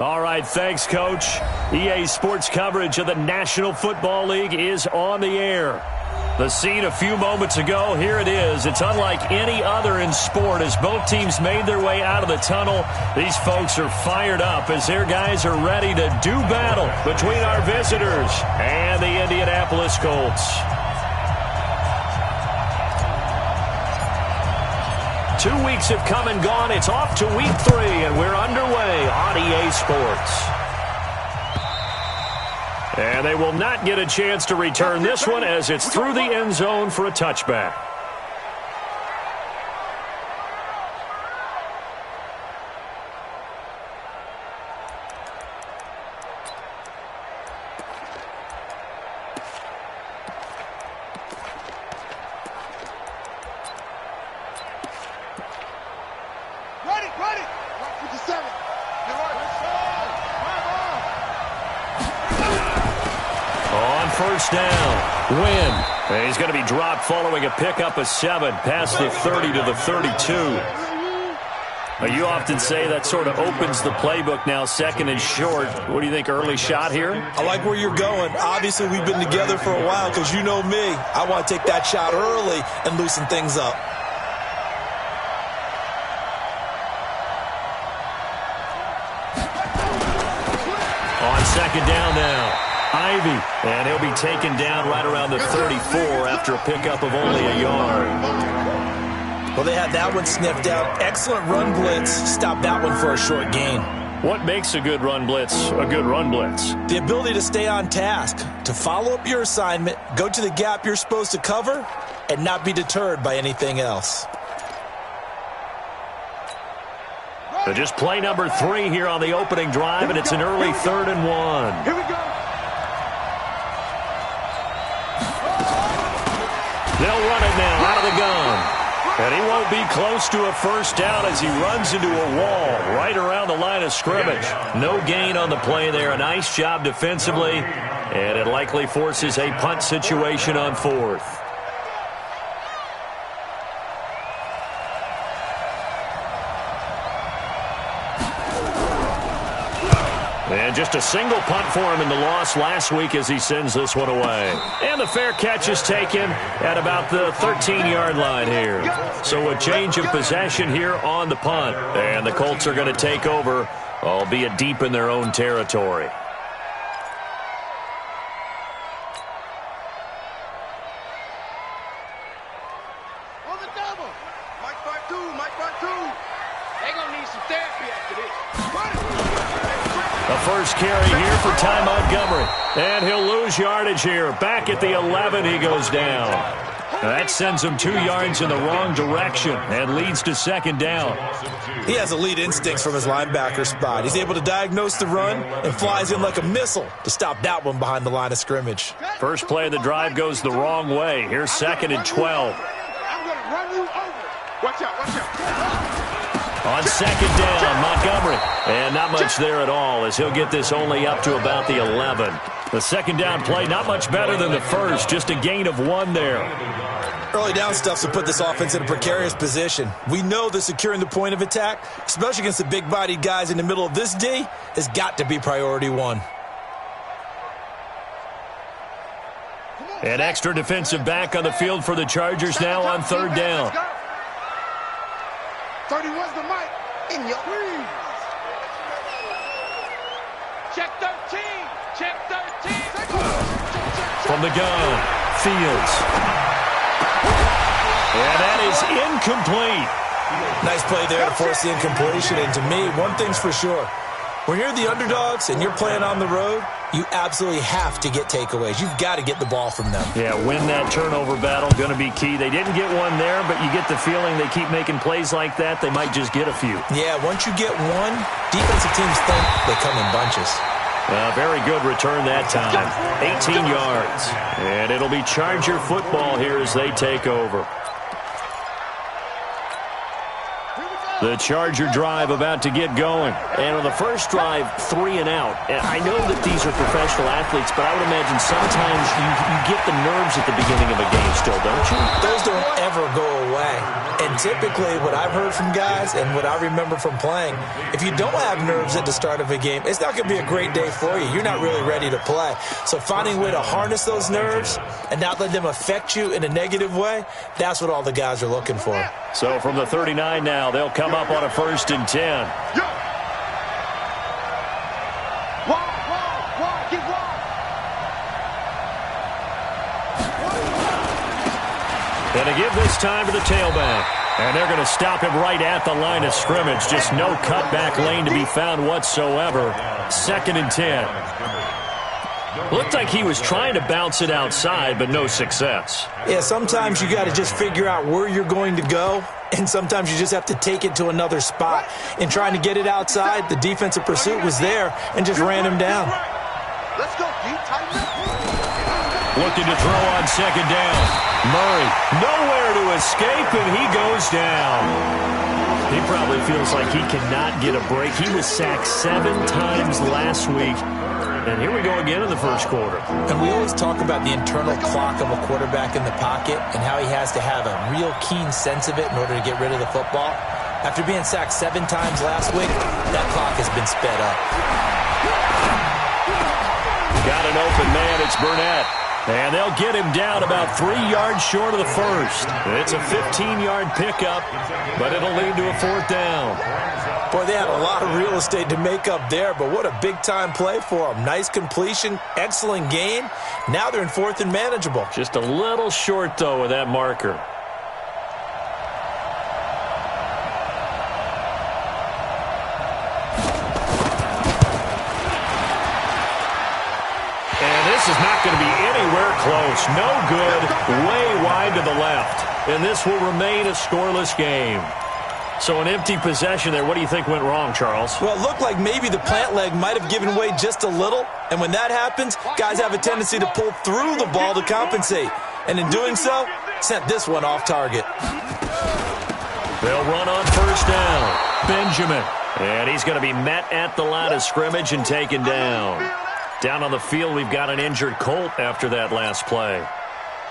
All right, thanks, Coach. EA Sports coverage of the National Football League is on the air. The scene a few moments ago, here it is. It's unlike any other in sport as both teams made their way out of the tunnel. These folks are fired up as their guys are ready to do battle between our visitors and the Indianapolis Colts. 2 weeks have come and gone. It's off to week 3, and we're underway on EA Sports. And they will not get a chance to return this one as it's through the end zone for a touchback. First down, Wynn. And he's going to be dropped following a pickup of 7 past the 30 to the 32. You often say that sort of opens the playbook now, second and short. What do you think, early shot here? I like where you're going. Obviously, we've been together for a while because you know me. I want to take that shot early and loosen things up. On second down now. Ivy, and he'll be taken down right around the 34 after a pickup of only a yard. Well, they had that one sniffed out. Excellent run blitz. Stop that one for a short gain. What makes a good run blitz a good run blitz? The ability to stay on task, to follow up your assignment, go to the gap you're supposed to cover, and not be deterred by anything else. So just play number 3 here on the opening drive, and it's an early 3rd and 1. Here we go. They'll run it now out of the gun. And he won't be close to a first down as he runs into a wall right around the line of scrimmage. No gain on the play there. A nice job defensively. And it likely forces a punt situation on 4th. And just a single punt for him in the loss last week as he sends this one away. And the fair catch is taken at about the 13-yard line here. So a change of possession here on the punt. And the Colts are going to take over, albeit deep in their own territory. On the double. Mike part 2. They're going to need some therapy after this. The first carry here for Ty Montgomery. And he'll lose yardage here. Back at the 11, he goes down. That sends him 2 yards in the wrong direction and leads to second down. He has elite instincts from his linebacker spot. He's able to diagnose the run and flies in like a missile to stop that one behind the line of scrimmage. First play of the drive goes the wrong way. Here's 2nd and 12. I'm going to run you over. Watch out. On second down, Montgomery. And not much there at all as he'll get this only up to about the 11. The second down play not much better than the first, just a gain of 1 there. Early down stuff's to put this offense in a precarious position. We know that securing the point of attack, especially against the big-bodied guys in the middle of this D, has got to be priority 1. An extra defensive back on the field for the Chargers now on 3rd down. 31's the mic in your breeze. Check 13. From the gun, Fields. And that is incomplete. Nice play there to force the incompletion. And to me, one thing's for sure. When you're the underdogs and you're playing on the road, you absolutely have to get takeaways. You've got to get the ball from them. Yeah, win that turnover battle, going to be key. They didn't get one there, but you get the feeling they keep making plays like that, they might just get a few. Yeah, once you get one, defensive teams think they come in bunches. Very good return that time. 18 yards. And it'll be Charger football here as they take over. The Charger drive about to get going. And on the first drive, 3 and out. And I know that these are professional athletes, but I would imagine sometimes you get the nerves at the beginning of a game still, don't you? Those don't ever go away. And typically what I've heard from guys and what I remember from playing, if you don't have nerves at the start of a game, it's not going to be a great day for you. You're not really ready to play. So finding a way to harness those nerves and not let them affect you in a negative way, that's what all the guys are looking for. So from the 39 now, they'll come up on a 1st and 10. And to give this time to the tailback. And they're going to stop him right at the line of scrimmage. Just no cutback lane to be found whatsoever. 2nd and 10. Looked like he was trying to bounce it outside, but no success. Yeah, sometimes you got to just figure out where you're going to go, and sometimes you just have to take it to another spot. In trying to get it outside, the defensive pursuit was there and just ran him down. Let's go, deep, tighten up. Looking to throw on 2nd down. Murray, nowhere to escape, and he goes down. He probably feels like he cannot get a break. He was sacked 7 times last week. And here we go again in the first quarter. And we always talk about the internal clock of a quarterback in the pocket and how he has to have a real keen sense of it in order to get rid of the football. After being sacked 7 times last week, that clock has been sped up. Got an open man. It's Burnett. And they'll get him down about 3 yards short of the first. It's a 15-yard pickup, but it'll lead to a 4th down. Boy, they had a lot of real estate to make up there, but what a big-time play for them. Nice completion, excellent gain. Now they're in 4th and manageable. Just a little short, though, with that marker. This is not going to be anywhere close. No good. Way wide to the left. And this will remain a scoreless game. So an empty possession there. What do you think went wrong, Charles? Well, it looked like maybe the plant leg might have given way just a little. And when that happens, guys have a tendency to pull through the ball to compensate. And in doing so, sent this one off target. They'll run on 1st down. Benjamin. And he's going to be met at the line of scrimmage and taken down. Down on the field, we've got an injured Colt after that last play.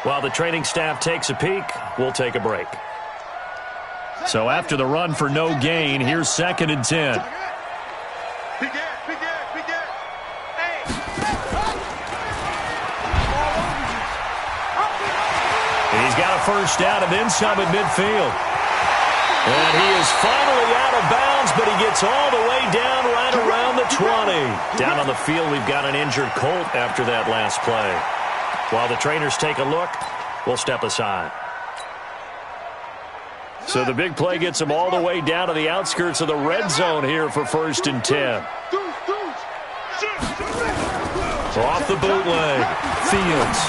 While the training staff takes a peek, we'll take a break. So after the run for no gain, here's 2nd and 10. He's got a 1st down and then some at midfield. And he is finally out of bounds, but he gets all the way down right around the 20. Down on the field, we've got an injured Colt after that last play. While the trainers take a look, we'll step aside. So the big play gets him all the way down to the outskirts of the red zone here for 1st and 10. Off the bootleg. Fields.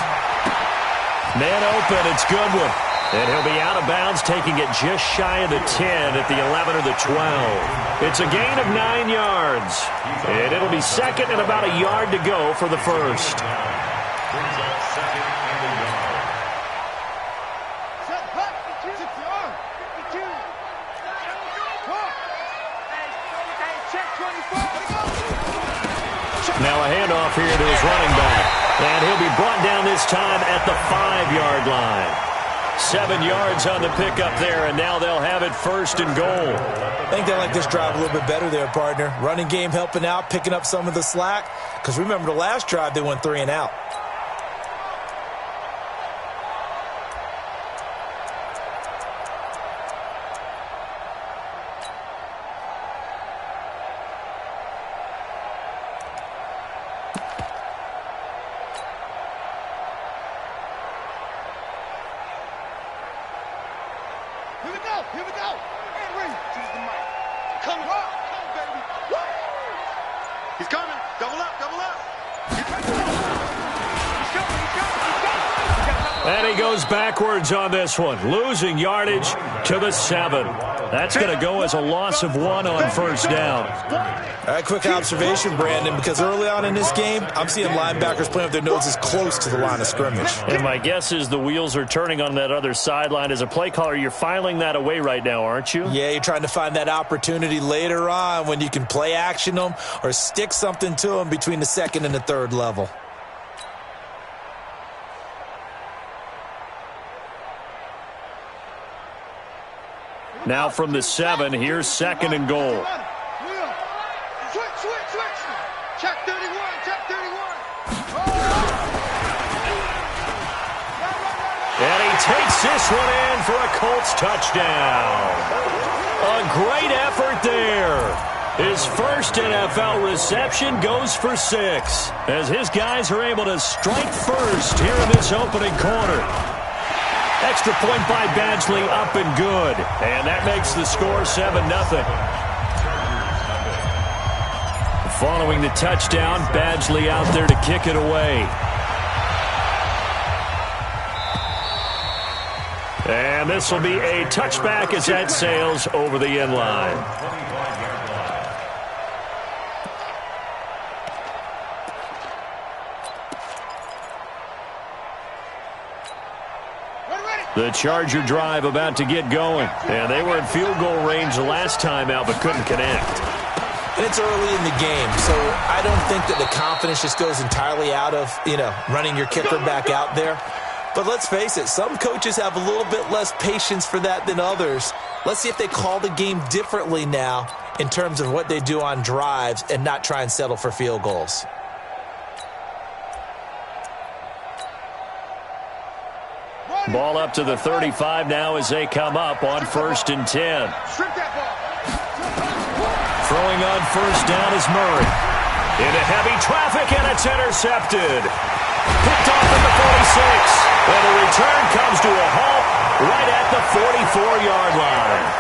Man open, it's Goodwin. And he'll be out of bounds, taking it just shy of the 10 at the 11 or the 12. It's a gain of 9 yards. And it'll be 2nd and about a yard to go for the first. Now a handoff here to his running back. And he'll be brought down this time at the 5-yard line. 7 yards on the pickup there, and now they'll have it 1st and goal. I think they like this drive a little bit better there, partner. Running game helping out, picking up some of the slack. Because remember the last drive, they went 3 and out. Here we go. And Ray, choose the mic. Come on, baby. Woo! He's coming. Double up, double up. He's coming, he's coming. He's coming. And he goes backwards on this one, losing yardage to the 7. That's going to go as a loss of 1 on first down. All right, quick observation, Brandon, because early on in this game, I'm seeing linebackers playing with their noses close to the line of scrimmage. And my guess is the wheels are turning on that other sideline. As a play caller, you're filing that away right now, aren't you? Yeah, you're trying to find that opportunity later on when you can play action them or stick something to them between the second and the third level. Now from the 7, here's 2nd and goal. Switch. Check 31. And he takes this one in for a Colts touchdown. A great effort there. His first NFL reception goes for 6, as his guys are able to strike first here in this opening quarter. Extra point by Badgley, up and good. And that makes the score 7-0. Following the touchdown, Badgley out there to kick it away. And this will be a touchback as that sails over the end line. The Charger drive about to get going. And they were in field goal range the last time out, but couldn't connect. And it's early in the game, so I don't think that the confidence just goes entirely out of, running your kicker back out there. But let's face it, some coaches have a little bit less patience for that than others. Let's see if they call the game differently now in terms of what they do on drives and not try and settle for field goals. Ball up to the 35 now as they come up on 1st and 10. Throwing on first down is Murray. Into heavy traffic, and it's intercepted. Picked off at the 46. And the return comes to a halt right at the 44-yard line.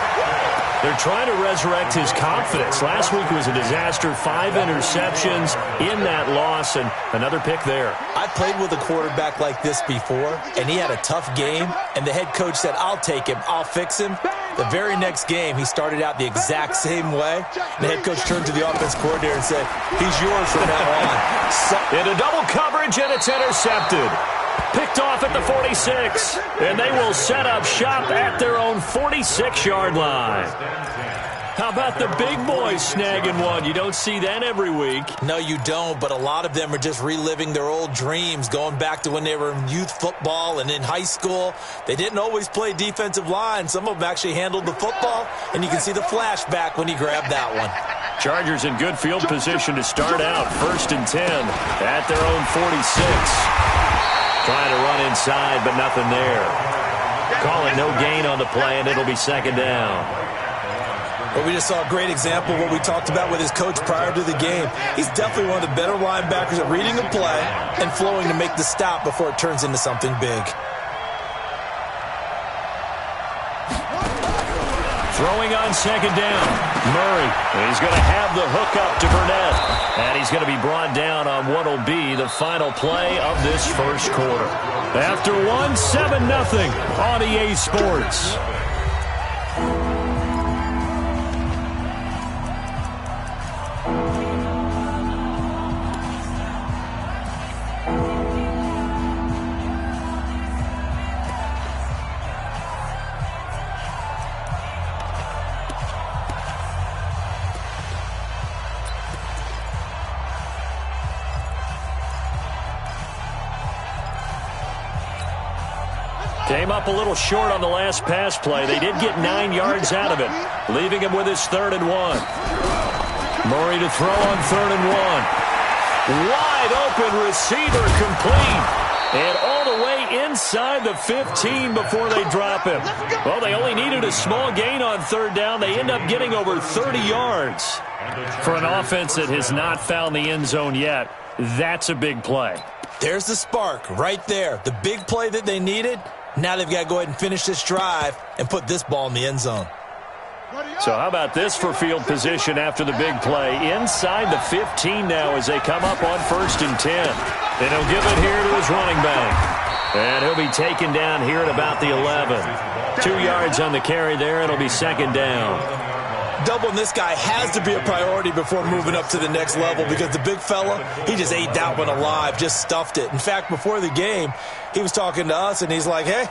They're trying to resurrect his confidence. Last week was a disaster. 5 interceptions in that loss, and another pick there. I played with a quarterback like this before, and he had a tough game, and the head coach said, I'll take him, I'll fix him. The very next game, he started out the exact same way. The head coach turned to the offense coordinator and said, he's yours from now on. Into double coverage, and it's intercepted. Picked off at the 46, and they will set up shop at their own 46-yard line. How about the big boys snagging one? You don't see that every week. No, you don't, but a lot of them are just reliving their old dreams, going back to when they were in youth football and in high school. They didn't always play defensive line. Some of them actually handled the football, and you can see the flashback when he grabbed that one. Chargers in good field position to start out. 1st and 10 at their own 46. Trying to run inside, but nothing there. Calling no gain on the play, and it'll be 2nd down. Well, we just saw a great example of what we talked about with his coach prior to the game. He's definitely one of the better linebackers at reading a play and flowing to make the stop before it turns into something big. Throwing on 2nd down, Murray. He's going to have the hook up to Burnett. And he's going to be brought down on what will be the final play of this first quarter. After 7-0 on EA Sports. Came up a little short on the last pass play. They did get 9 yards out of it, leaving him with his 3rd and 1. Murray to throw on 3rd and 1. Wide open receiver complete. And all the way inside the 15 before they drop him. Well, they only needed a small gain on 3rd down. They end up getting over 30 yards. For an offense that has not found the end zone yet, that's a big play. There's the spark right there. The big play that they needed. Now they've got to go ahead and finish this drive and put this ball in the end zone. So how about this for field position after the big play? Inside the 15 now as they come up on 1st and 10. And he'll give it here to his running back. And he'll be taken down here at about the 11. 2 yards on the carry there. It'll be second down. Doubling this guy has to be a priority before moving up to the next level because the big fella, he just ate that one alive, just stuffed it. In fact, before the game, he was talking to us, and he's like, hey,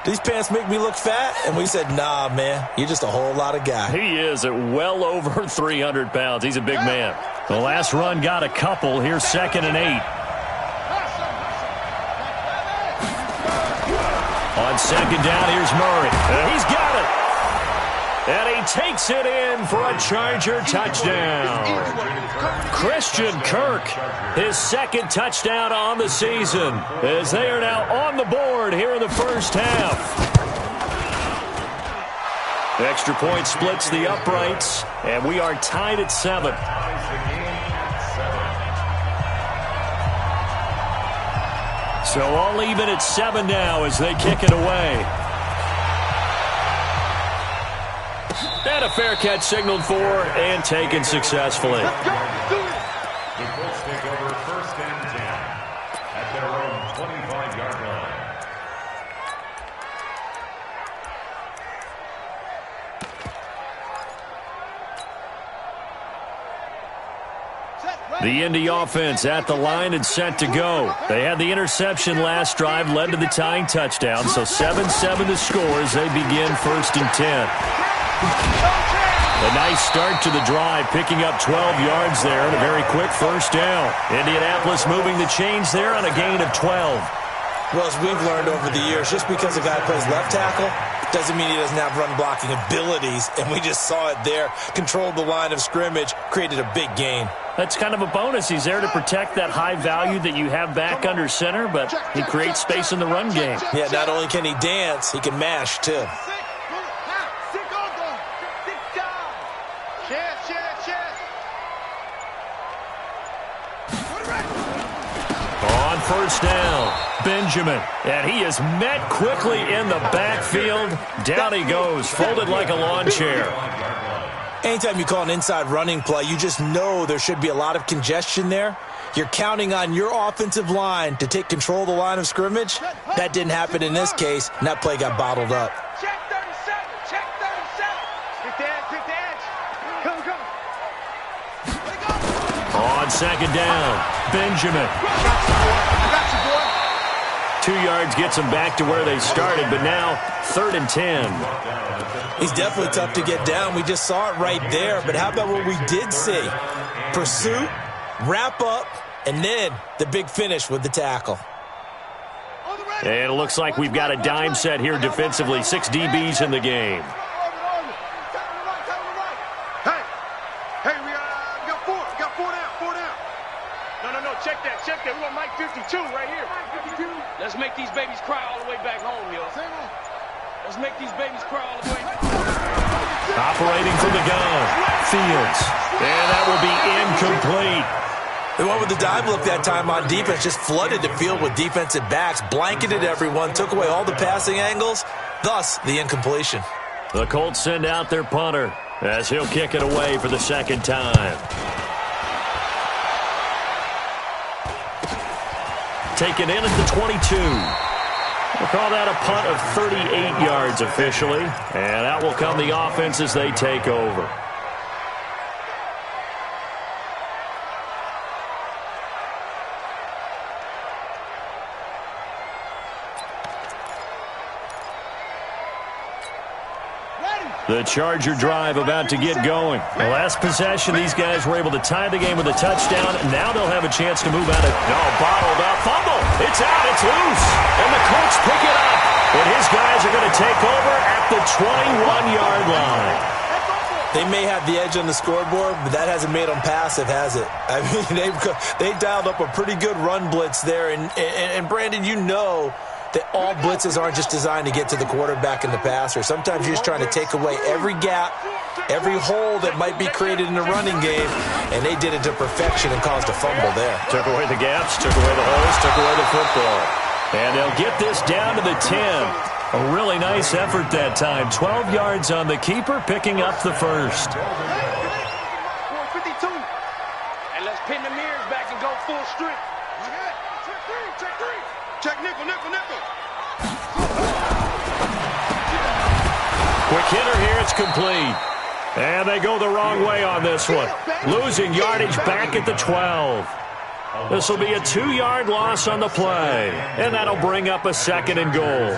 these pants make me look fat? And we said, nah, man, you're just a whole lot of guy. He is at well over 300 pounds. He's a big man. The last run got a couple. Here's 2nd and 8. On second down, here's Murray. He's got it. And he takes it in for a Charger touchdown. Christian Kirk, his 2nd touchdown on the season, as they are now on the board here in the first half. The extra point splits the uprights, and we are tied at 7. So all even at 7 now as they kick it away. And a fair catch signaled for and taken successfully. The Colts take over 1st and 10 at their own 25-yard line. The Indy offense at the line and set to go. They had the interception last drive, led to the tying touchdown. So 7-7 the score as they begin 1st and 10. A nice start to the drive, picking up 12 yards there and a very quick first down. Indianapolis moving the chains there on a gain of 12. Well, as we've learned over the years, just because a guy plays left tackle doesn't mean he doesn't have run-blocking abilities, and we just saw it there. Controlled the line of scrimmage, created a big gain. That's kind of a bonus. He's there to protect that high value that you have back under center, but he creates space in the run game. Yeah, not only can he dance, he can mash, too. On first down, Benjamin, and he is met quickly in the backfield. Down he goes, folded like a lawn chair. Anytime you call an inside running play, you just know there should be a lot of congestion there. You're counting on your offensive line to take control of the line of scrimmage. That didn't happen in this case, and that play got bottled up. Check 37, check 37. Get the edge. Come. On second down, Benjamin. I got you, boy. 2 yards gets them back to where they started, but now 3rd and 10. He's definitely tough to get down. We just saw it right there. But how about what we did see? Pursuit, wrap up, and then the big finish with the tackle. And it looks like we've got a dime set here defensively. 6 DBs in the game. Hey, we got 4. We got 4 down. No, check that. We want Mike 52 right here. Let's make these babies cry all the way back home, yo. Let's make these babies cry all the way. Operating from the gun, Fields. And that will be incomplete. The one with the dive look that time on defense just flooded the field with defensive backs, blanketed everyone, took away all the passing angles, thus the incompletion. The Colts send out their punter as he'll kick it away for the 2nd time. Taken in at the 22. We'll call that a punt of 38 yards officially. And out will come the offense as they take over. The Charger drive about to get going. The last possession, these guys were able to tie the game with a touchdown. Now they'll have a chance to move out of bottled up. Fumble. It's out. It's loose. And the Colts pick it up. And his guys are going to take over at the 21-yard line. They may have the edge on the scoreboard, but that hasn't made them passive, has it? I mean, they dialed up a pretty good run blitz there. And Brandon, you know that all blitzes aren't just designed to get to the quarterback and the passer. Sometimes you're just trying to take away every gap, every hole that might be created in the running game, and they did it to perfection and caused a fumble there. Took away the gaps, took away the holes, took away the football. And they'll get this down to the 10. A really nice effort that time. 12 yards on the keeper, picking up the first. 52. And let's pin the mirrors back and go full strength. Check 3. Check nickel, nickel, nickel. Quick hitter here. It's complete. And they go the wrong way on this one. Losing yardage back at the 12. This will be a 2-yard loss on the play. And that'll bring up a 2nd and goal.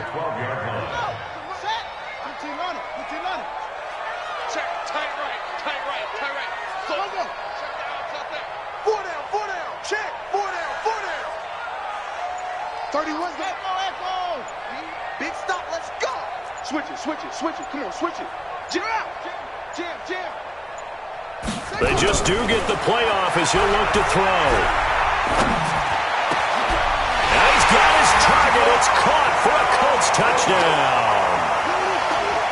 Switch it. Come on, switch it. Jam out. Jam. They just do get the playoff as he'll look to throw. And he's got his target. It's caught for a Colts touchdown.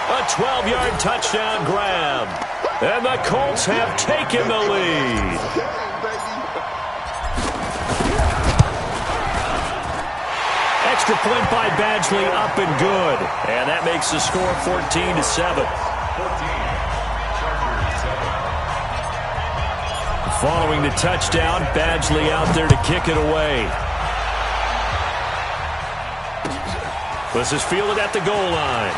A 12-yard touchdown grab. And the Colts have taken the lead. Extra point by Badgley, up and good. And that makes the score 14-7. Following the touchdown, Badgley out there to kick it away. This is fielded at the goal line.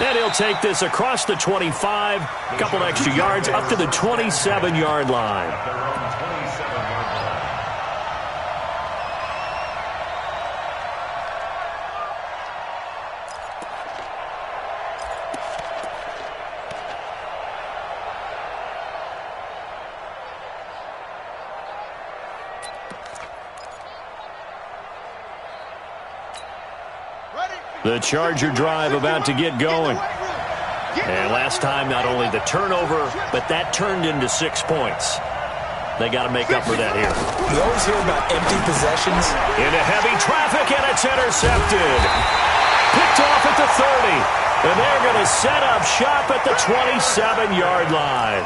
And he'll take this across the 25, a couple extra yards, up to the 27-yard line. The Charger drive about to get going. And last time, not only the turnover, but that turned into 6 points. They got to make up for that here. You always hear about empty possessions. Into heavy traffic, and it's intercepted. Picked off at the 30. And they're going to set up shop at the 27-yard line.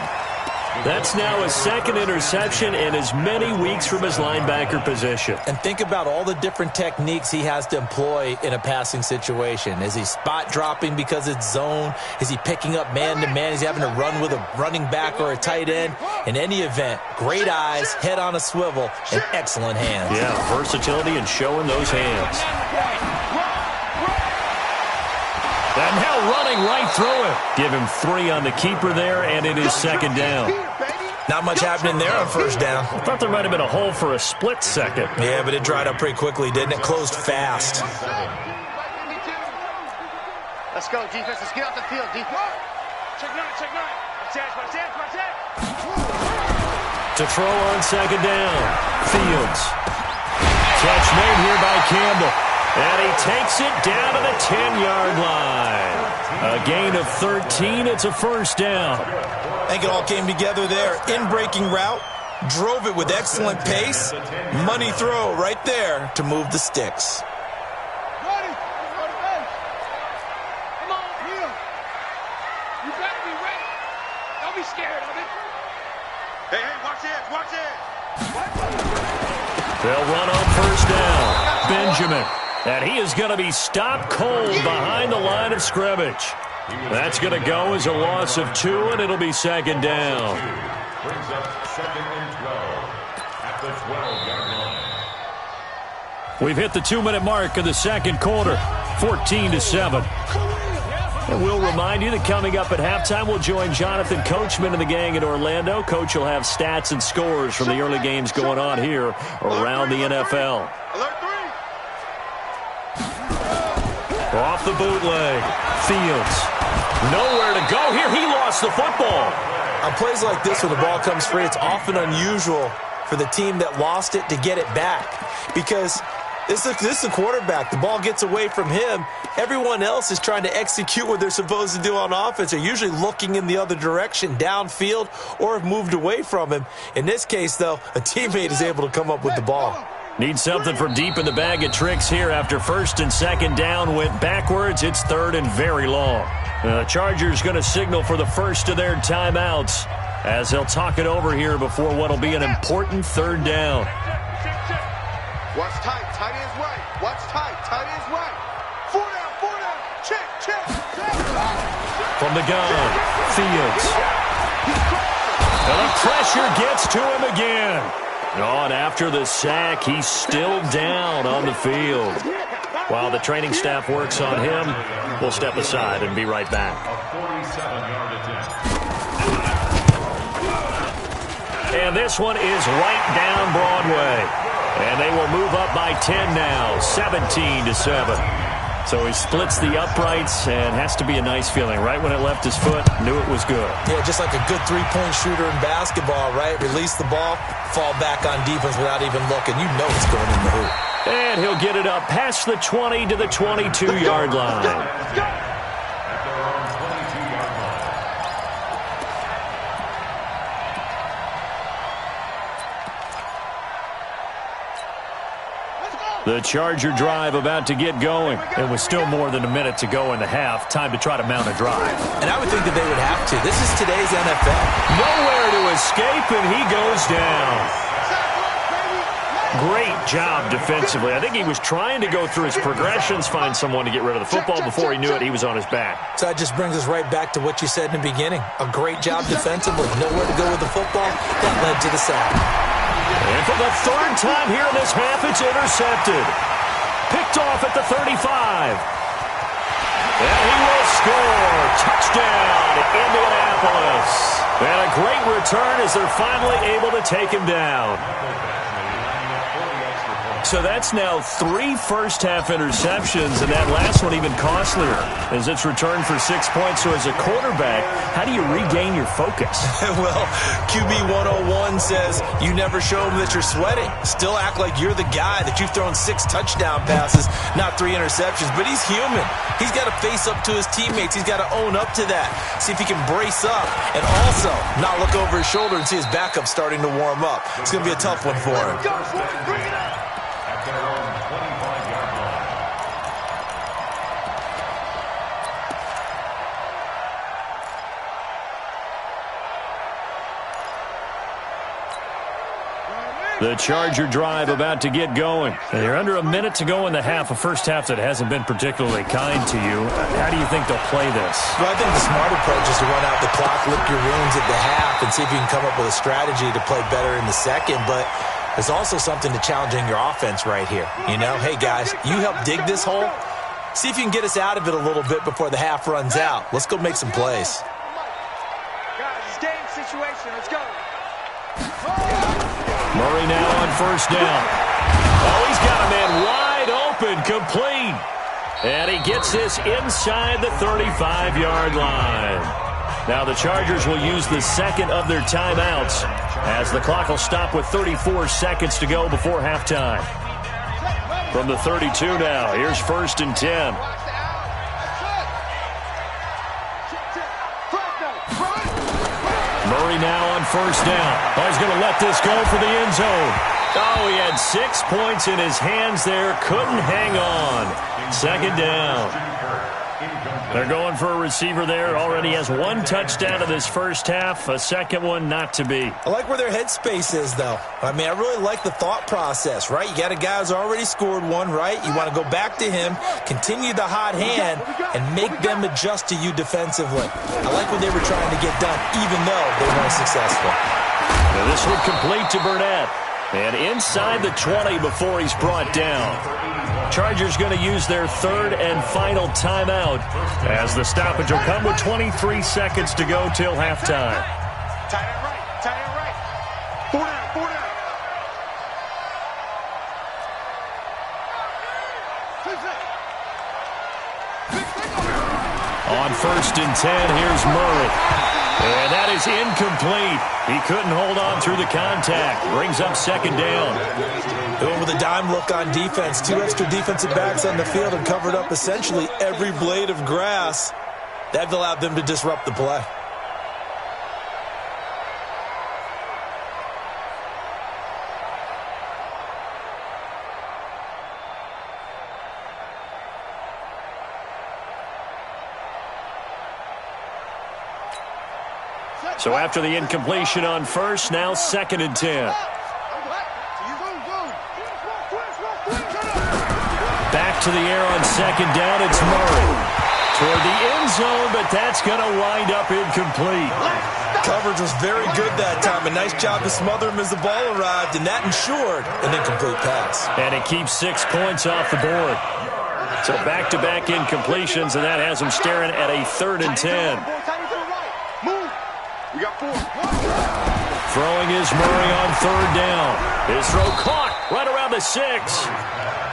That's now his 2nd interception in as many weeks from his linebacker position. And think about all the different techniques he has to employ in a passing situation. Is he spot dropping because it's zone? Is he picking up man-to-man? Is he having to run with a running back or a tight end? In any event, great eyes, head on a swivel, and excellent hands. Yeah, versatility and showing those hands. And now running right through it. Give him 3 on the keeper there, and it is 2nd down. Not much happening there on 1st down. I thought there might have been a hole for a split second. Yeah, but it dried up pretty quickly, didn't it? Closed fast. Let's go, defense. Let's get off the field, defense. Check 9. Watch it. To throw on 2nd down. Fields. Catch made here by Campbell. And he takes it down to the 10-yard line. A gain of 13. It's a 1st down. I think it all came together there. In-breaking route. Drove it with excellent pace. Money throw right there to move the sticks. Ready. Come on, Neil. You better be ready. Don't be scared of it. Hey, watch it. They'll run on 1st down. Benjamin. And he is going to be stopped cold behind the line of scrimmage. That's going to go as a loss of 2, and it'll be 2nd down. Brings up 2nd and 12 at the 12-yard line. We've hit the 2-minute mark of the 2nd quarter, 14-7. And we'll remind you that coming up at halftime, we'll join Jonathan Coachman and the gang in Orlando. Coach will have stats and scores from the early games going on here around the NFL. Alert 3. Off the bootleg. Fields. Nowhere to go here. He lost the football. On plays like this, when the ball comes free, it's often unusual for the team that lost it to get it back. Because this is the quarterback. The ball gets away from him. Everyone else is trying to execute what they're supposed to do on offense. They're usually looking in the other direction, downfield, or have moved away from him. In this case, though, a teammate is able to come up with the ball. Need something from deep in the bag of tricks here after 1st and 2nd down went backwards. It's 3rd and very long. The Chargers going to signal for the first of their timeouts as they'll talk it over here before what will be an important 3rd down. Watch tight. Tight ends right. Watch tight. Tight ends right. 4 down. Check. From the gun, Fields. And the pressure gets to him again. Oh, and after the sack, he's still down on the field. While the training staff works on him, we'll step aside and be right back. And this one is right down Broadway. And they will move up by 10 now, 17-7. So he splits the uprights and has to be a nice feeling. Right when it left his foot, knew it was good. Yeah, just like a good three-point shooter in basketball, right? Release the ball, fall back on defense without even looking. You know it's going in the hoop. And he'll get it up past the 20 to the 22-yard line. The Charger drive about to get going. It was still more than a minute to go in the half. Time to try to mount a drive. And I would think that they would have to. This is today's NFL. Nowhere to escape, and he goes down. Great job defensively. I think he was trying to go through his progressions, find someone to get rid of the football. Before he knew it, he was on his back. So that just brings us right back to what you said in the beginning. A great job defensively. Nowhere to go with the football. That led to the sack. And for the third time here in this half, it's intercepted. Picked off at the 35. And he will score. Touchdown, Indianapolis. And a great return as they're finally able to take him down. So that's now 3 first-half interceptions, and that last one even costlier as it's returned for 6 points. So as a quarterback, how do you regain your focus? Well, QB 101 says you never show them that you're sweating. Still act like you're the guy, that you've thrown 6 touchdown passes, not 3 interceptions. But he's human. He's got to face up to his teammates. He's got to own up to that. See if he can brace up and also not look over his shoulder and see his backup starting to warm up. It's going to be a tough one for him. Bring it up. At their own 25-yard line. The Charger drive about to get going. And you're under a minute to go in the half, a first half that hasn't been particularly kind to you. How do you think they'll play this? Well, I think the smart approach is to run out the clock, lick your wounds at the half, and see if you can come up with a strategy to play better in the second. But there's also something to challenging your offense right here. You know, hey, guys, you help dig this hole. See if you can get us out of it a little bit before the half runs out. Let's go make some plays. Guys, it's game situation. Let's go. Murray now on first down. Oh, he's got a man wide open, complete. And he gets this inside the 35-yard line. Now the Chargers will use the second of their timeouts as the clock will stop with 34 seconds to go before halftime. From the 32 now, here's 1st and 10. Murray now on first down. Oh, he's going to let this go for the end zone. Oh, he had 6 points in his hands there. Couldn't hang on. 2nd down. They're going for a receiver there. Already has 1 touchdown in this first half. A second one not to be. I like where their headspace is, though. I mean, I really like the thought process, right? You got a guy who's already scored 1, right? You want to go back to him, continue the hot hand, and make them adjust to you defensively. I like what they were trying to get done, even though they weren't successful. Now this one complete to Burnett. And inside the 20 before he's brought down. Chargers going to use their 3rd and final timeout as the stoppage will come with 23 seconds to go till halftime. Tight end right. Tight end right. 4 down. 4 down. On 1st and 10, here's Murray. And that is incomplete. He couldn't hold on through the contact. Brings up 2nd down. Going with a dime look on defense. 2 extra defensive backs on the field and covered up essentially every blade of grass. That allowed them to disrupt the play. So after the incompletion on first, now 2nd and 10. Back to the air on 2nd down, it's Murray. toward the end zone, but that's going to wind up incomplete. Coverage was very good that time. A nice job to smother him as the ball arrived, and that ensured an incomplete pass. And it keeps 6 points off the board. So back-to-back incompletions, and that has him staring at a 3rd and 10. We got 4. Throwing is Murray on 3rd down. His throw caught right around the 6.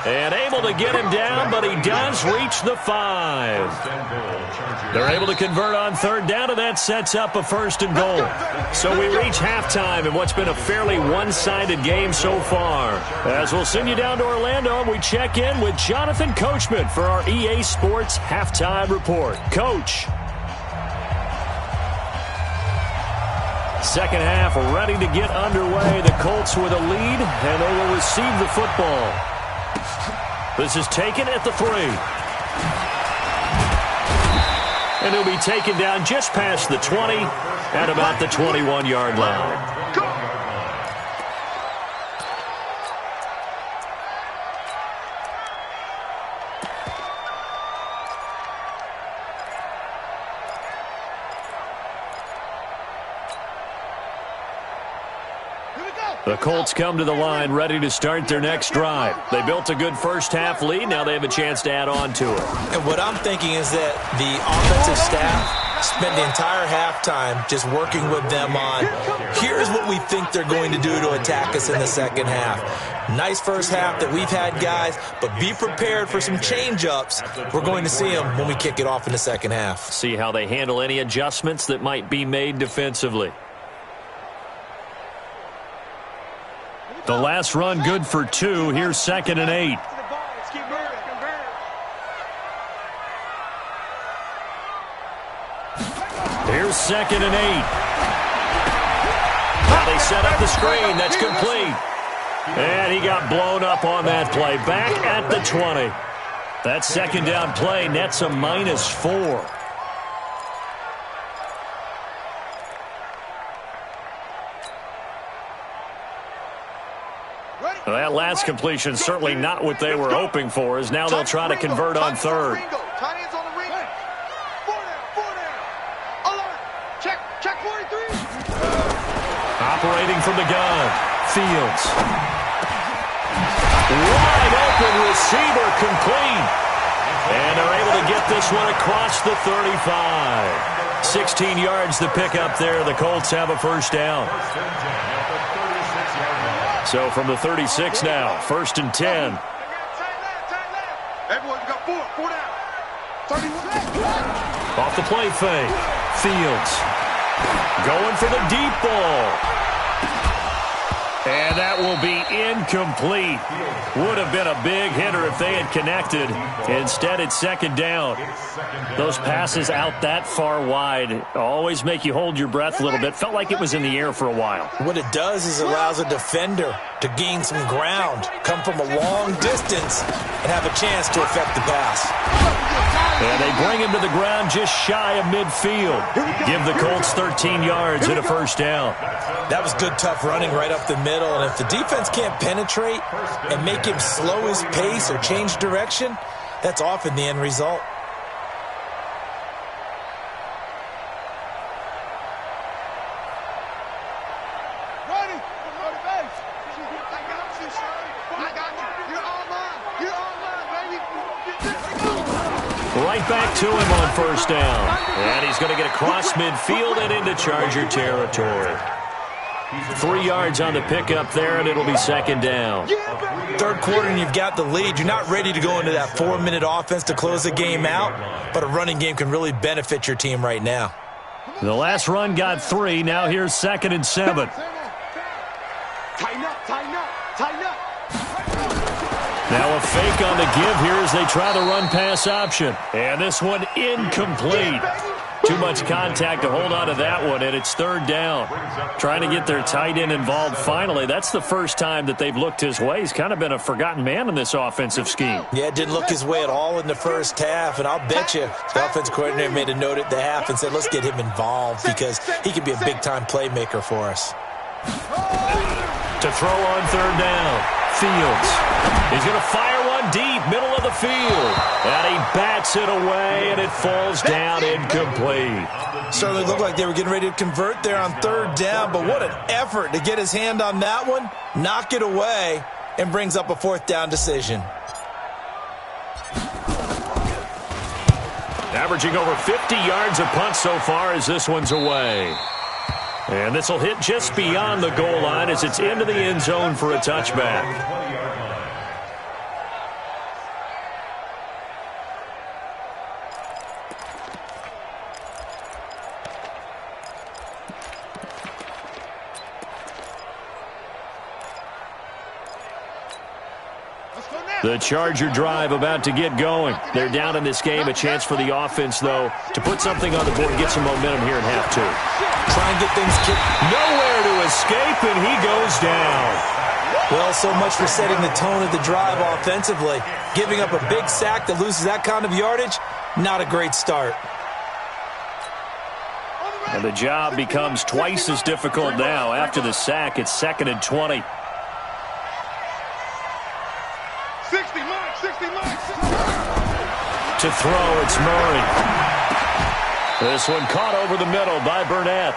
And able to get him down, but he does reach the 5. They're able to convert on 3rd down, and that sets up a 1st and goal. So we reach halftime in what's been a fairly one-sided game so far. As we'll send you down to Orlando, we check in with Jonathan Coachman for our EA Sports Halftime Report. Coach. Second half ready to get underway. The Colts with a lead, and they will receive the football. This is taken at the 3. And he'll be taken down just past the 20 at about the 21-yard line. The Colts come to the line ready to start their next drive. They built a good first-half lead. Now they have a chance to add on to it. And what I'm thinking is that the offensive staff spent the entire halftime just working with them on, here's what we think they're going to do to attack us in the second half. Nice first half that we've had, guys, but be prepared for some change-ups. We're going to see them when we kick it off in the second half. See how they handle any adjustments that might be made defensively. The last run good for 2. Here's 2nd and 8. Here's 2nd and 8. Now they set up the screen. That's complete. And he got blown up on that play. Back at the 20. That second down play nets a -4. Well, that last completion certainly not what they were hoping for, as now they'll try to convert on 3rd. Operating from the gun, Fields. Wide open receiver, complete. And they're able to get this one across the 35. 16 yards to pick up there. The Colts have a 1st down. So from the 36 now, 1st and 10. Everyone got 4 down. 31. Off the play fake. Fields going for the deep ball. And that will be incomplete. Would have been a big hitter if they had connected. Instead, it's 2nd down. Those passes out that far wide always make you hold your breath a little bit. Felt like it was in the air for a while. What it does is it allows a defender to gain some ground, come from a long distance, and have a chance to affect the pass. And they bring him to the ground just shy of midfield. Give the Colts 13 yards and a 1st down. That was good, tough running right up the middle. And if the defense can't penetrate and make him slow his pace or change direction, that's often the end result. Right back to him on 1st down. And he's going to get across midfield and into Charger territory. 3 yards on the pickup there, and it'll be 2nd down. 3rd quarter, and you've got the lead. You're not ready to go into that 4-minute offense to close the game out, but a running game can really benefit your team right now. The last run got 3. Now here's 2nd and 7. Tighten up, tighten up, tighten up. Now a fake on the give here as they try the run-pass option. And this one incomplete. Too much contact to hold on to that one, and it's 3rd down. Trying to get their tight end involved finally. That's the first time that they've looked his way. He's kind of been a forgotten man in this offensive scheme. Yeah, it didn't look his way at all in the first half, and I'll bet you the offense coordinator made a note at the half and said, let's get him involved because he could be a big-time playmaker for us. To throw on 3rd down. Fields. He's going to fire one deep, middle of the field. And he bats it away, and it falls down incomplete. Certainly looked like they were getting ready to convert there on third down, but what an effort to get his hand on that one, knock it away, and brings up a fourth down decision. Averaging over 50 yards a punt so far as this one's away. And this will hit just beyond the goal line as it's into the end zone for a touchback. The Charger drive about to get going. They're down in this game. A chance for the offense, though, to put something on the board, get some momentum here in half two. Try and get things kicked. Nowhere to escape, and he goes down. Well, so much for setting the tone of the drive offensively. Giving up a big sack that loses that kind of yardage, not a great start. And the job becomes twice as difficult now. After the sack, it's 2nd and 20. 60 mark. To throw, it's Murray. This one caught over the middle by Burnett.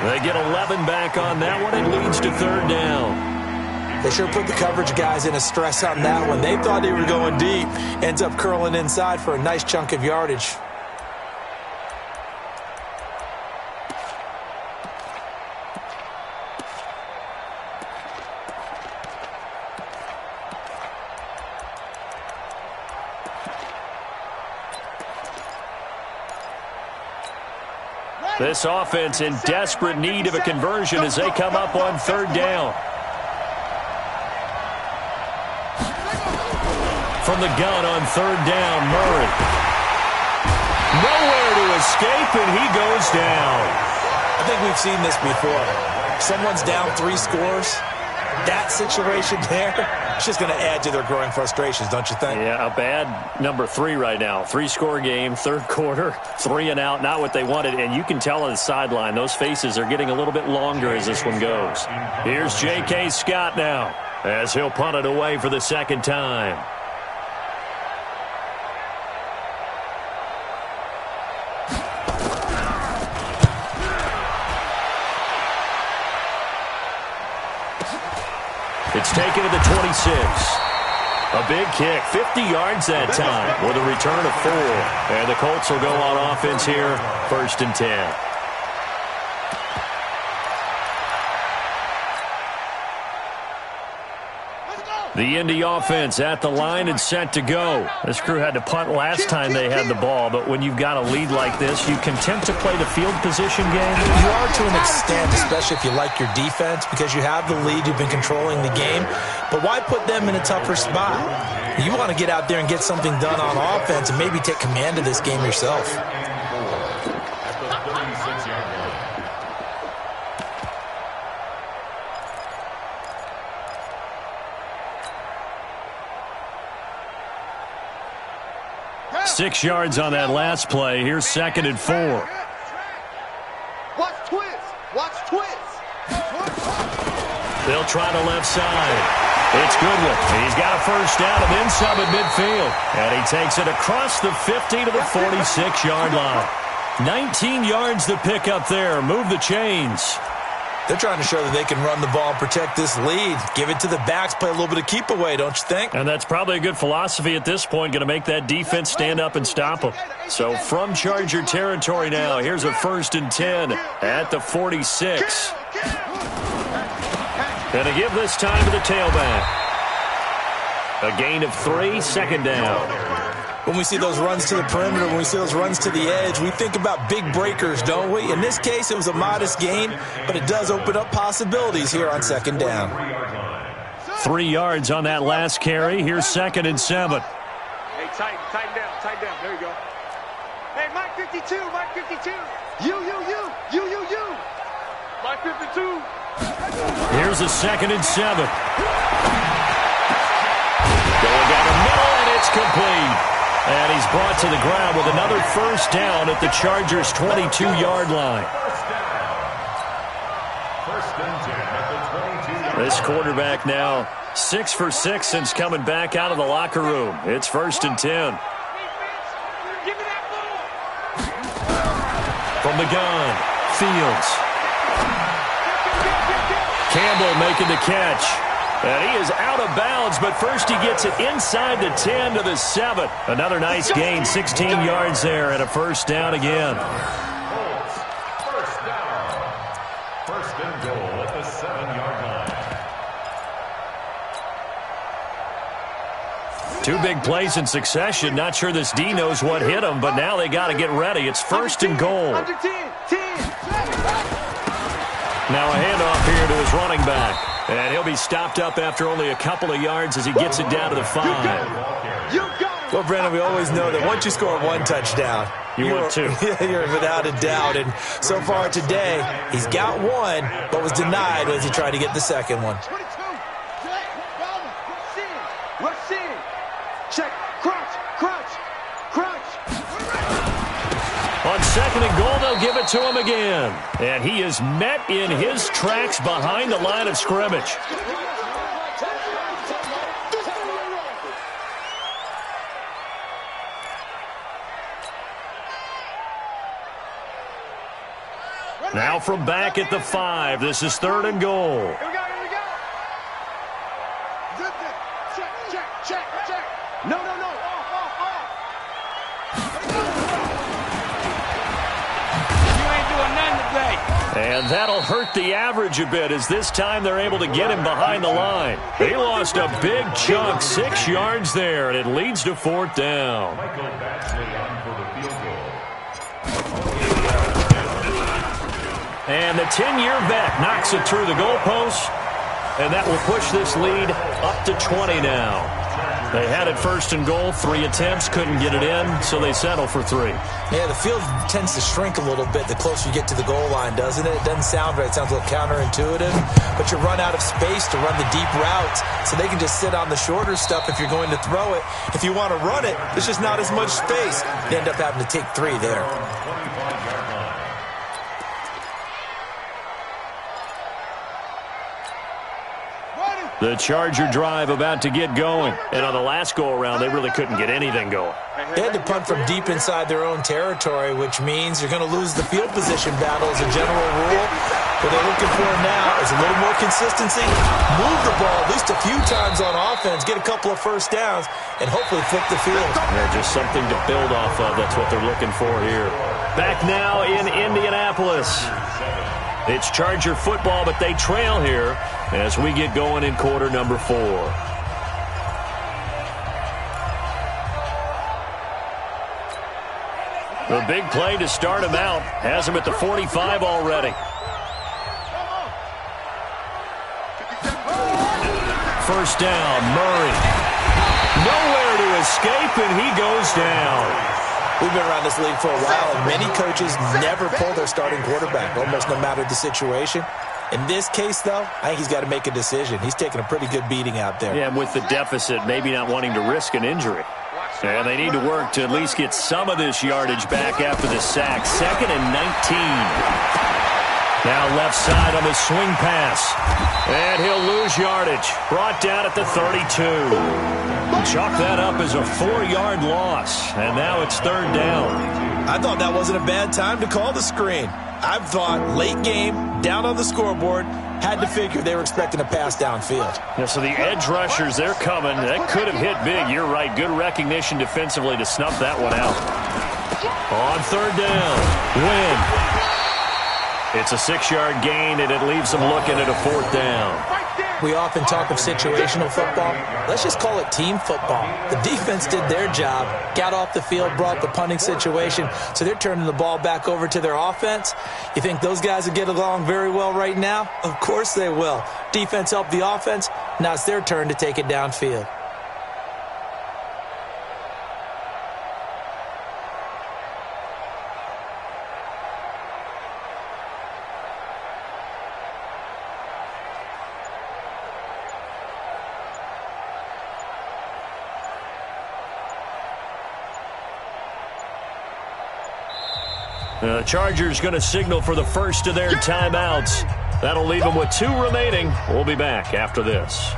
They get 11 back on that one and leads to third down. They sure put the coverage guys in a stress on that one. They thought they were going deep. Ends up curling inside for a nice chunk of yardage. This offense in desperate need of a conversion as they come up on third down. From the gun on third down, Murray. Nowhere to escape, and he goes down. I think we've seen this before. Someone's down 3 scores. That situation there, it's just going to add to their growing frustrations, don't you think? Yeah, a bad number 3 right now. 3-score game, third quarter, 3 and out, not what they wanted. And you can tell on the sideline, those faces are getting a little bit longer as this one goes. Here's J.K. Scott now as he'll punt it away for the second time. It's taken to the 26. A big kick, 50 yards that time with a return of 4. And the Colts will go on offense here, 1st and 10. The Indy offense at the line and set to go. This crew had to punt last time they had the ball, but when you've got a lead like this, you content to play the field position game? You are to an extent, especially if you like your defense, because you have the lead, you've been controlling the game. But why put them in a tougher spot? You want to get out there and get something done on offense and maybe take command of this game yourself. At the 36-yard line. 6 yards on that last play. Here's 2nd and 4. Watch twist. They'll try the left side. It's Goodwin. He's got a first down and then some at midfield. And he takes it across the 50 to the 46-yard line. 19 yards to pick up there. Move the chains. They're trying to show that they can run the ball and protect this lead. Give it to the backs, play a little bit of keep away, don't you think? And that's probably a good philosophy at this point, going to make that defense stand up and stop them. So from Charger territory now, here's a 1st and 10 at the 46. Going to give this time to the tailback. A gain of 3, 2nd down. When we see those runs to the perimeter, when we see those runs to the edge, we think about big breakers, don't we? In this case, it was a modest gain, but it does open up possibilities here on 2nd down. 3 yards on that last carry. Here's 2nd and 7. Hey, tighten down. There you go. Hey, Mike 52. You. Mike 52. Here's a 2nd and 7. Going down the middle, and it's complete. And he's brought to the ground with another first down at the Chargers' 22-yard line. First and 10 at the 22-yard line. This quarterback now 6 for 6 since coming back out of the locker room. It's 1st and 10. From the gun, Fields. Campbell making the catch. And he is out of bounds, but first he gets it inside the 10 to the 7. Another nice gain, 16 yards there, and a 1st down again. First down. 1st and goal at the 7-yard line. 2 big plays in succession. Not sure this D knows what hit him, but now they got to get ready. It's 1st and goal. Now a handoff here to his running back. And he'll be stopped up after only a couple of yards as he gets it down to the 5. Well, Brandon, we always know that once you score 1 touchdown, you're 2. You're without a doubt. And so far today, he's got 1, but was denied as he tried to get the second one. Check. Crunch. On 2nd and goal, they'll give it to him again. And he is met in his tracks behind the line of scrimmage. Now from back at the 5, this is 3rd and goal. Here we go. Check. No. Off. And that'll hurt the average a bit as this time they're able to get him behind the line. He lost a big chunk, 6 yards there, and it leads to 4th down. Michael Baxley on for the field goal. And the 10-year vet knocks it through the goalpost, and that will push this lead up to 20 now. They had it 1st and goal, 3 attempts, couldn't get it in, so they settle for 3. Yeah, the field tends to shrink a little bit the closer you get to the goal line, doesn't it? It doesn't sound right. It sounds a little counterintuitive, but you run out of space to run the deep routes, so they can just sit on the shorter stuff if you're going to throw it. If you want to run it, there's just not as much space. You end up having to take 3 there. The Charger drive about to get going. And on the last go-around, they really couldn't get anything going. They had to punt from deep inside their own territory, which means you're going to lose the field position battle as a general rule. What they're looking for now is a little more consistency, move the ball at least a few times on offense, get a couple of 1st downs, and hopefully flip the field. Yeah, just something to build off of. That's what they're looking for here. Back now in Indianapolis. It's Charger football, but they trail here as we get going in quarter number 4. The big play to start him out has him at the 45 already. 1st down, Murray. Nowhere to escape, and he goes down. We've been around this league for a while, and many coaches never pull their starting quarterback, almost no matter the situation. In this case, though, I think he's got to make a decision. He's taking a pretty good beating out there. Yeah, with the deficit, maybe not wanting to risk an injury. And they need to work to at least get some of this yardage back after the sack. 2nd and 19. Now left side on the swing pass. And he'll lose yardage. Brought down at the 32. Chalk that up as a 4-yard loss. And now it's 3rd down. I thought that wasn't a bad time to call the screen. I thought late game, down on the scoreboard, had to figure they were expecting a pass downfield. Yeah, so the edge rushers, they're coming. That could have hit big. You're right. Good recognition defensively to snuff that one out. On 3rd down, Wynn. It's a 6-yard gain, and it leaves them looking at a 4th down. We often talk of situational football. Let's just call it team football. The defense did their job, got off the field, brought the punting situation, so they're turning the ball back over to their offense. You think those guys will get along very well right now? Of course they will. Defense helped the offense. Now it's their turn to take it downfield. The Chargers going to signal for the first of their timeouts. That'll leave them with 2 remaining. We'll be back after this.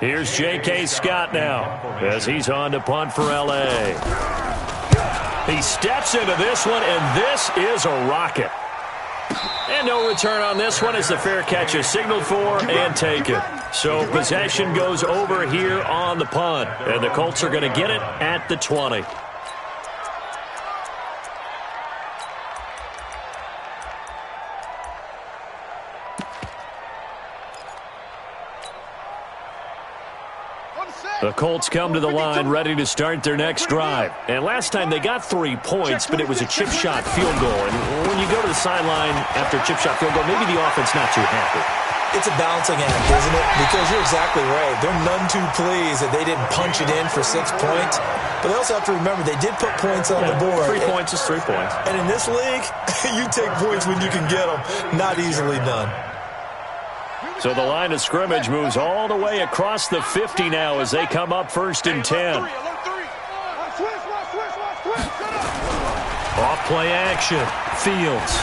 Here's J.K. Scott now as he's on to punt for L.A. He steps into this one, and this is a rocket. And no return on this one as the fair catch is signaled for and taken. So possession goes over here on the punt, and the Colts are going to get it at the 20. The Colts come to the line ready to start their next drive. And last time they got 3 points, but it was a chip shot field goal. And when you go to the sideline after a chip shot field goal, maybe the offense not too happy. It's a balancing act, isn't it? Because you're exactly right. They're none too pleased that they didn't punch it in for 6 points. But they also have to remember they did put points on the board. 3 points is 3 points. And in this league, you take points when you can get them. Not easily done. So the line of scrimmage moves all the way across the 50 now as they come up 1st and 10. Off play action. Fields.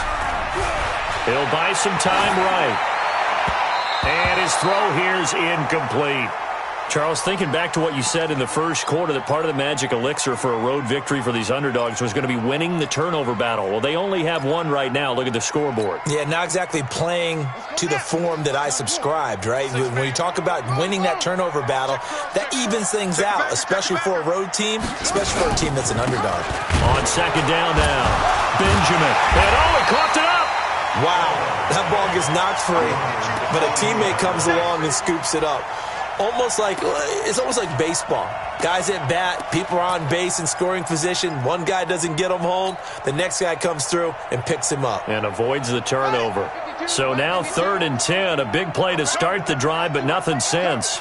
He'll buy some time right. And his throw here is incomplete. Charles, thinking back to what you said in the first quarter, that part of the magic elixir for a road victory for these underdogs was going to be winning the turnover battle. Well, they only have one right now. Look at the scoreboard. Yeah, not exactly playing to the form that I subscribed, right? When you talk about winning that turnover battle, that evens things out, especially for a road team, especially for a team that's an underdog. On 2nd down now, Benjamin. And he coughed it up. Wow, that ball gets knocked free, but a teammate comes along and scoops it up. It's almost like baseball. Guys at bat, people are on base in scoring position. One guy doesn't get him home. The next guy comes through and picks him up. And avoids the turnover. So now 3rd and 10. A big play to start the drive, but nothing since.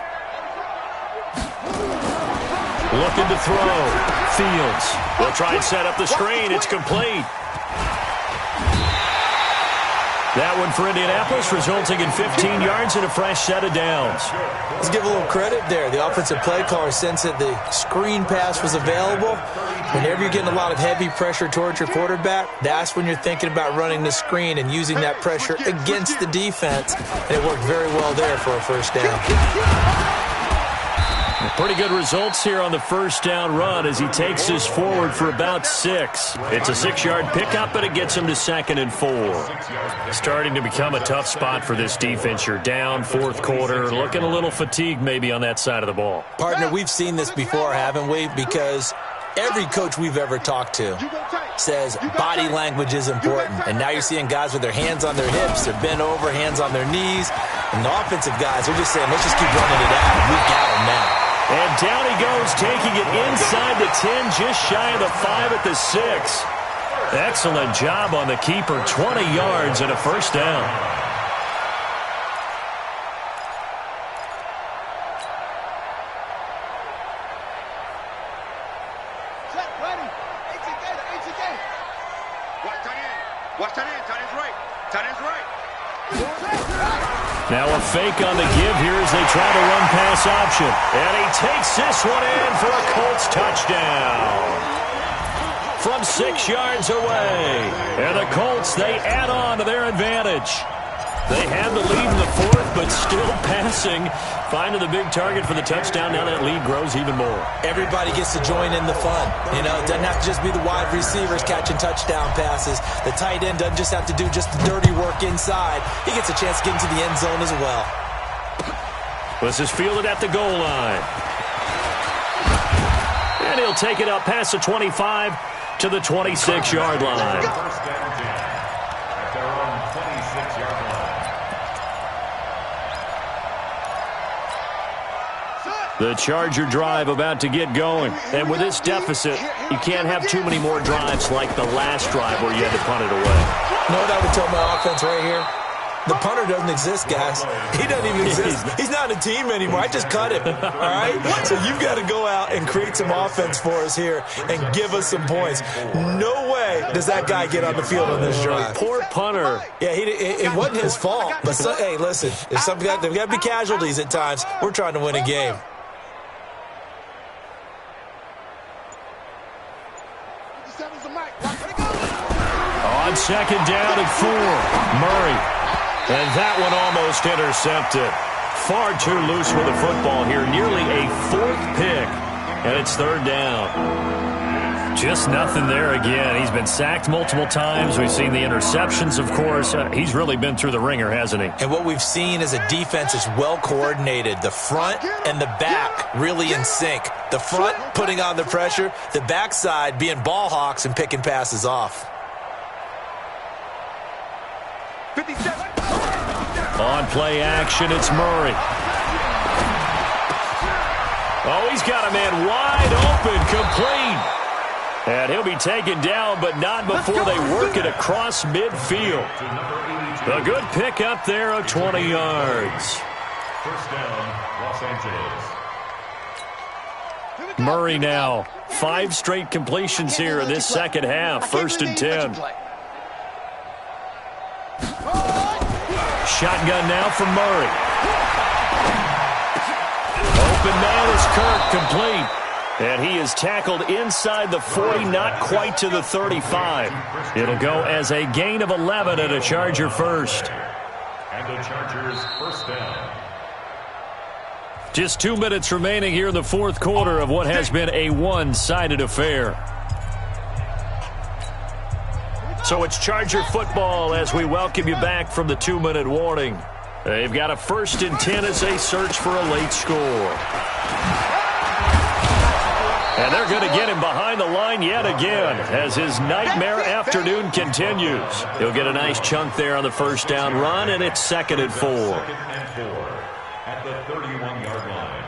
Looking to throw. Fields. They'll try and set up the screen. It's complete. That one for Indianapolis, resulting in 15 yards and a fresh set of downs. Let's give a little credit there. The offensive play caller sensed that the screen pass was available. Whenever you're getting a lot of heavy pressure towards your quarterback, that's when you're thinking about running the screen and using that pressure against the defense. And it worked very well there for a first down. Pretty good results here on the first down run as he takes this forward for about 6. It's a 6-yard pickup, but it gets him to 2nd and 4. Starting to become a tough spot for this defense. You're down 4th quarter, looking a little fatigued maybe on that side of the ball. Partner, we've seen this before, haven't we? Because every coach we've ever talked to says body language is important. And now you're seeing guys with their hands on their hips, they're bent over, hands on their knees. And the offensive guys are just saying, let's just keep running it out. We've got them now. And down he goes, taking it inside the 10, just shy of the 5 at the 6. Excellent job on the keeper, 20 yards and a first down. Now a fake on the give here as they try to run pass option. And he takes this one in for a Colts touchdown. From 6 yards away. And the Colts, they add on to their advantage. They had the lead in the 4th, but still passing. Finding the big target for the touchdown. Now that lead grows even more. Everybody gets to join in the fun. You know, it doesn't have to just be the wide receivers catching touchdown passes. The tight end doesn't just have to do just the dirty work inside. He gets a chance to get into the end zone as well. This is fielded at the goal line. And he'll take it up past the 25 to the 26-yard line. The Charger drive about to get going. And with this deficit, you can't have too many more drives like the last drive where you had to punt it away. You know what I would tell my offense right here? The punter doesn't exist, guys. He doesn't even exist. He's not a team anymore. I just cut him, all right? So you've got to go out and create some offense for us here and give us some points. No way does that guy get on the field on this drive. Poor punter. Yeah, it wasn't his fault. But, hey, listen, there's got to be casualties at times. We're trying to win a game. On 2nd down and 4, Murray. And that one almost intercepted. Far too loose with the football here. Nearly a fourth pick. And it's third down. Just nothing there again. He's been sacked multiple times. We've seen the interceptions, of course. He's really been through the ringer, hasn't he? And what we've seen is a defense is well coordinated. The front and the back really in sync. The front putting on the pressure. The backside being ball hawks and picking passes off. 57. On play action, it's Murray. Oh, he's got a man wide open, complete. And he'll be taken down, but not before they work it across midfield. A good pick up there of 20 yards. First down, Los Angeles. Murray now. 5 straight completions here in this second half. First and 10. Shotgun now from Murray. Open man is Kirk, complete. And he is tackled inside the 40, not quite to the 35. It'll go as a gain of 11 and a Charger first. And the Chargers first down. Just 2 minutes remaining here in the fourth quarter of what has been a one-sided affair. So it's Charger football as we welcome you back from the 2-minute warning. They've got a first and 10 as they search for a late score. And they're going to get him behind the line yet again as his nightmare afternoon continues. He'll get a nice chunk there on the first down run, and it's 2nd and 4. 2nd and 4 at the 31-yard line.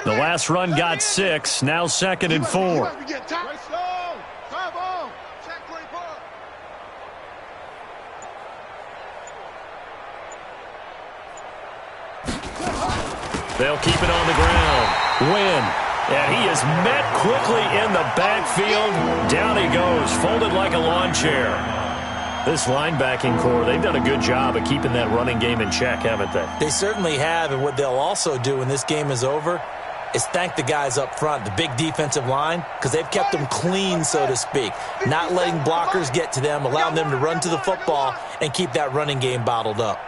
The last run got 6, now 2nd and 4. They'll keep it on the ground. Win. And he is met quickly in the backfield. Down he goes, folded like a lawn chair. This linebacking core, they've done a good job of keeping that running game in check, haven't they? They certainly have, and what they'll also do when this game is over is thank the guys up front, the big defensive line, because they've kept them clean, so to speak, not letting blockers get to them, allowing them to run to the football and keep that running game bottled up.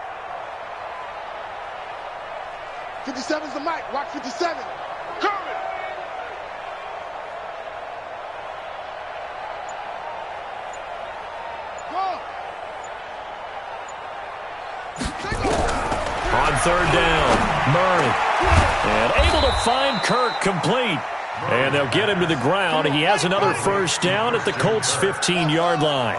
57's the mic. Watch 57. Coming. On third down, Murray. And able to find Kirk, complete. And they'll get him to the ground. He has another first down at the Colts' 15-yard line.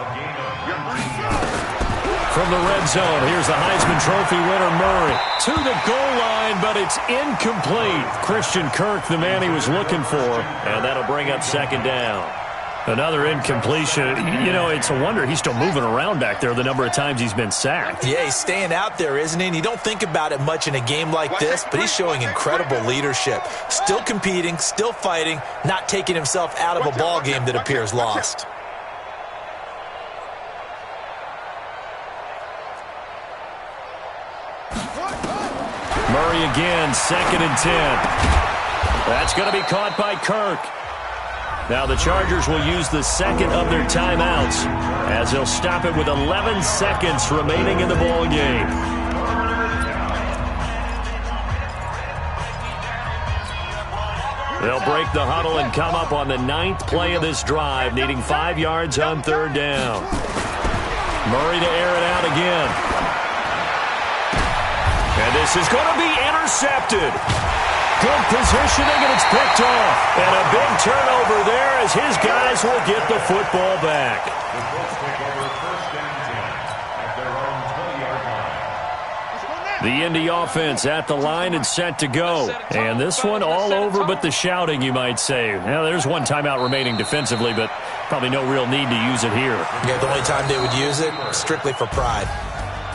From the red zone, here's the Heisman Trophy winner, Murray. To the goal line, but it's incomplete. Christian Kirk, the man he was looking for. And that'll bring up 2nd down. Another incompletion. You know, it's a wonder he's still moving around back there the number of times he's been sacked. Yeah, he's staying out there, isn't he? And you don't think about it much in a game like this, but he's showing incredible leadership. Still competing, still fighting, not taking himself out of a ball game that appears lost. Murray again, 2nd and 10. That's going to be caught by Kirk. Now the Chargers will use the second of their timeouts as they'll stop it with 11 seconds remaining in the ball game. They'll break the huddle and come up on the 9th play of this drive, needing 5 yards on third down. Murray to air it out again. And this is going to be intercepted. Good positioning, and it's picked off. And a big turnover there as his guys will get the football back. The Colts take over first and 10 at their own 20-yard line. The Indy offense at the line and set to go. And this one all over but the shouting, you might say. Now, there's one timeout remaining defensively, but probably no real need to use it here. Yeah, the only time they would use it, strictly for pride.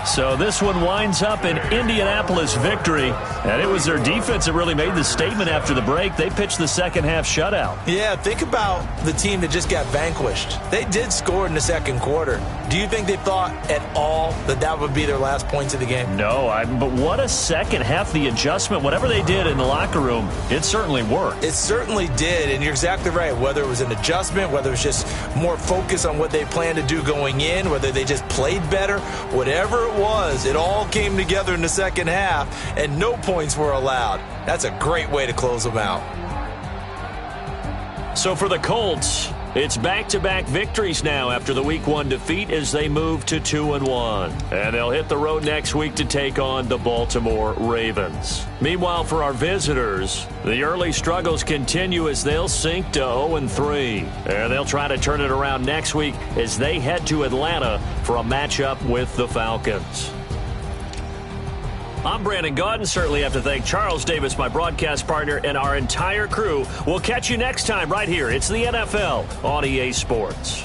So this one winds up an Indianapolis victory, and it was their defense that really made the statement after the break. They pitched the second-half shutout. Yeah, think about the team that just got vanquished. They did score in the second quarter. Do you think they thought at all that that would be their last points of the game? No, but what a second half. The adjustment, whatever they did in the locker room, it certainly worked. It certainly did, and you're exactly right. Whether it was an adjustment, whether it was just more focus on what they planned to do going in, whether they just played better, whatever it was, it all came together in the second half, and no points were allowed. That's a great way to close them out. So for the Colts, it's back-to-back victories now after the Week 1 defeat as they move to 2-1. And they'll hit the road next week to take on the Baltimore Ravens. Meanwhile, for our visitors, the early struggles continue as they'll sink to 0-3. And they'll try to turn it around next week as they head to Atlanta for a matchup with the Falcons. I'm Brandon Gaudin. Certainly have to thank Charles Davis, my broadcast partner, and our entire crew. We'll catch you next time right here. It's the NFL on EA Sports.